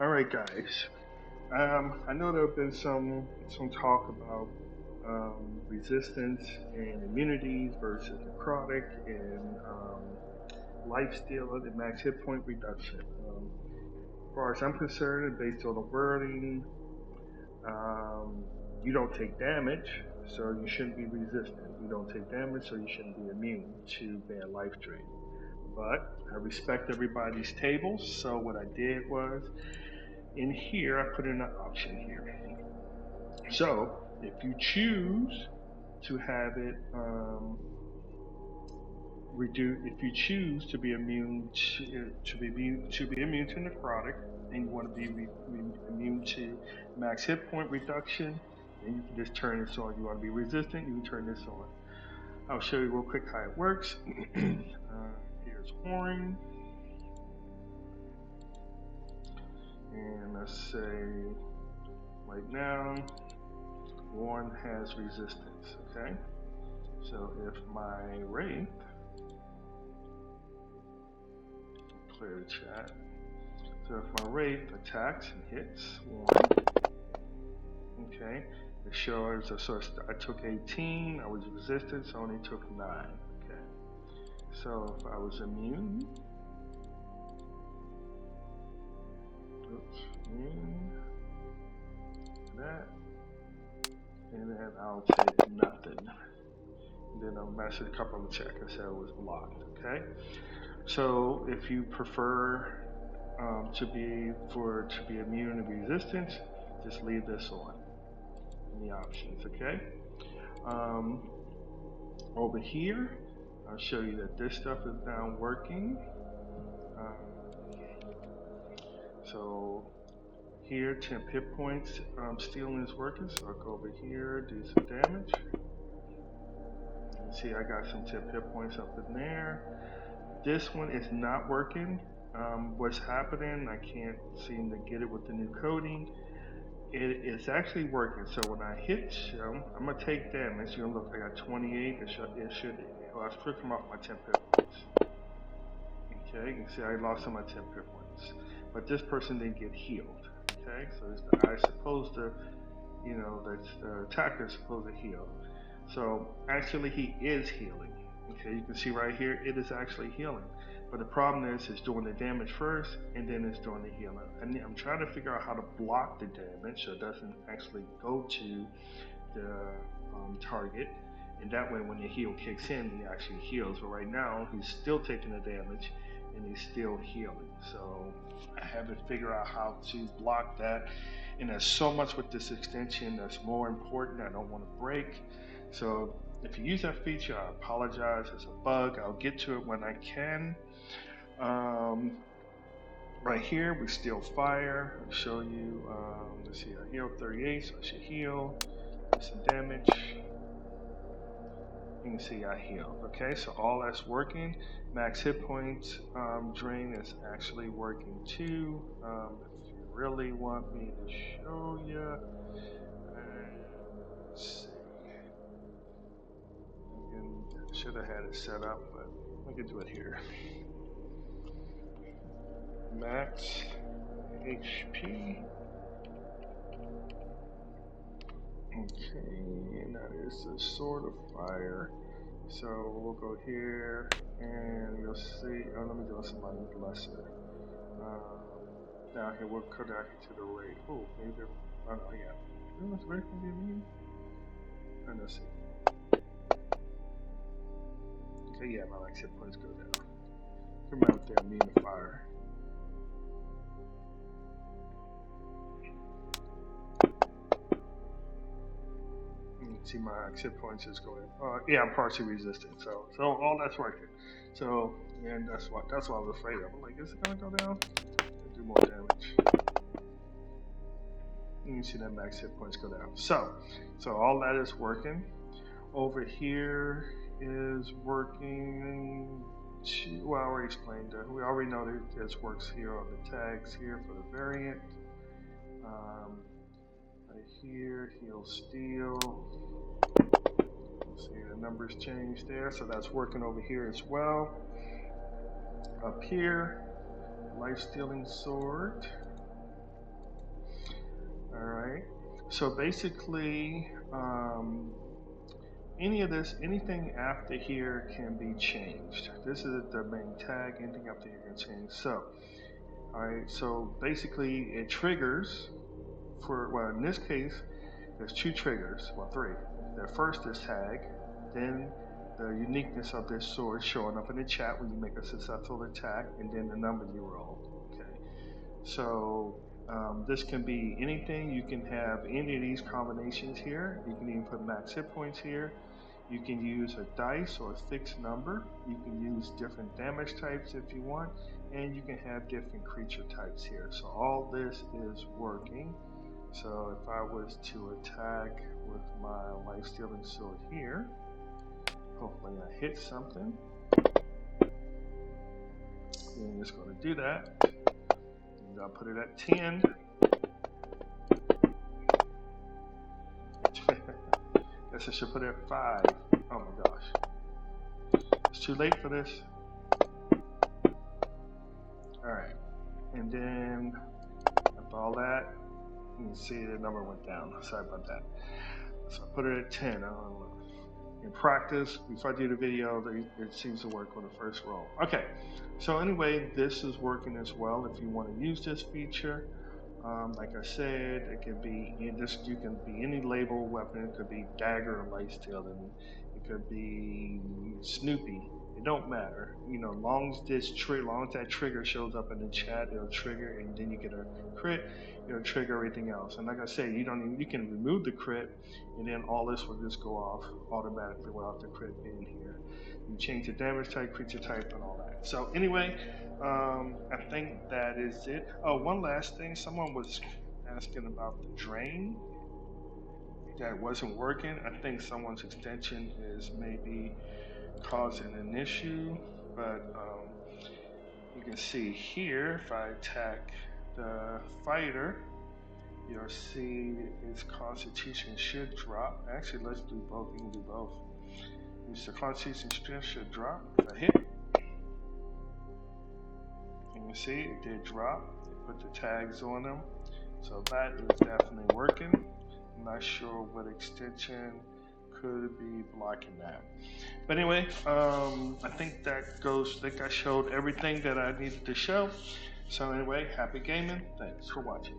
All right, guys. I know there have been some talk about resistance and immunities versus necrotic and life steal and max hit point reduction. As far as I'm concerned, based on the wording, um, you don't take damage, so you shouldn't be resistant. You don't take damage, so you shouldn't be immune to bad life drain. But I respect everybody's tables, so what I did was in here I put in an option here. So if you choose to have it reduce, if you choose to be immune to be immune to necrotic, and you want to be immune to max hit point reduction, then you can just turn this on. You want to be resistant, you can turn this on. I'll show you real quick how it works. Here's Orin, and let's say right now Warren has resistance. Okay, so if my Wraith, clear the chat. So if my Wraith attacks and hits one, okay, it shows. So I took 18. I was resistant, so I only took 9. Okay. So if I was immune, immune to that, and then I'll take nothing. And then I'll message a couple of check and say it was blocked. Okay. So if you prefer to be immune and resistant, just leave this on in the options. Okay. Um, Over here, I'll show you that this stuff is now working. So here, temp hit points stealing is working. So I'll go over here, do some damage. You see, I got some temp hit points up in there. This one is not working. What's happening? I can't seem to get it with the new coding. It's actually working. So when I hit show, I'm gonna take damage. You're gonna look. I got 28. It should. Well, I took them off my temp hit points. Okay, you can see I lost some of my temp hit points, but this person didn't get healed. Okay, so I supposed to, the attacker is supposed to heal. So actually, he is healing. Okay, you can see right here, it is actually healing. But the problem is, it's doing the damage first, and then it's doing the healing. And I'm trying to figure out how to block the damage so it doesn't actually go to the target. And that way, when the heal kicks in, he actually heals. But right now, he's still taking the damage, and he's still healing. So I haven't figured out how to block that. And there's so much with this extension that's more important. I don't want to break. So if you use that feature, I apologize. It's a bug. I'll get to it when I can. Um, right here, we steal fire. I'll show you. Let's see. I heal 38, so I should heal. Do some damage. You can see I healed. Okay, so all that's working. Max hit points drain is actually working too. If you really want me to show you, let's see. Should have had it set up, but we can do it here. Max HP. Okay, and that is the Sword of Fire. So we'll go here, and you'll see. Oh, let me do something lesser. Down here, we'll connect to the rate. Oh, maybe they're. Oh, no, yeah. Isn't this rate going to be mean? Let's see. Okay, yeah, my max hit points go down. Come out there, immune to fire. See my hit points is going. Yeah, I'm partially resistant, so all that's working. So and that's what I was afraid of. I'm like, is it gonna go down? Do more damage. You can see that max hit points go down. So all that is working. Over here is working. Well, I already explained that. We already know that this works here on the tags here for the variant. Right here, heal steal. See the numbers change there, so that's working over here as well. Up here, life stealing sword. All right. So basically, anything after here can be changed. This is the main tag. Anything after here can change. So, all right. So basically, it triggers for, well, in this case, there's two triggers. Well, three. The first is tag. Then the uniqueness of this sword showing up in the chat when you make a successful attack, and then the number you roll. Okay. So this can be anything. You can have any of these combinations here. You can even put max hit points here. You can use a dice or a fixed number. You can use different damage types if you want, and you can have different creature types here. So all this is working. So if I was to attack with my life stealing sword here, hopefully I hit something. And it's going to do that. And I'll put it at 10. Guess I should put it at 5. Oh my gosh. It's too late for this. Alright. And then after all that, you can see the number went down. Sorry about that. So I put it at 10. In practice, before I do the video, it seems to work on the first roll. Okay, so anyway, this is working as well. If you want to use this feature, like I said, it can be you can be any label weapon. It could be dagger or lightsteel, and it could be Snoopy. It don't matter, long as that trigger shows up in the chat, it'll trigger, and then you get a crit. It'll trigger everything else. And like I say, you can remove the crit, and then all this will just go off automatically without the crit being here. You change the damage type, creature type, and all that. So anyway, I think that is it. Oh, one last thing. Someone was asking about the drain that wasn't working. I think someone's extension is maybe causing an issue, but you can see here, if I attack the fighter, you'll see its constitution should drop. Actually, let's do both. You can do both. The constitution strength should drop. If I hit, you can see it did drop. They put the tags on them. So that is definitely working. I'm not sure what extension could be blocking that. But anyway, I think I showed everything that I needed to show. So anyway, happy gaming. Thanks for watching.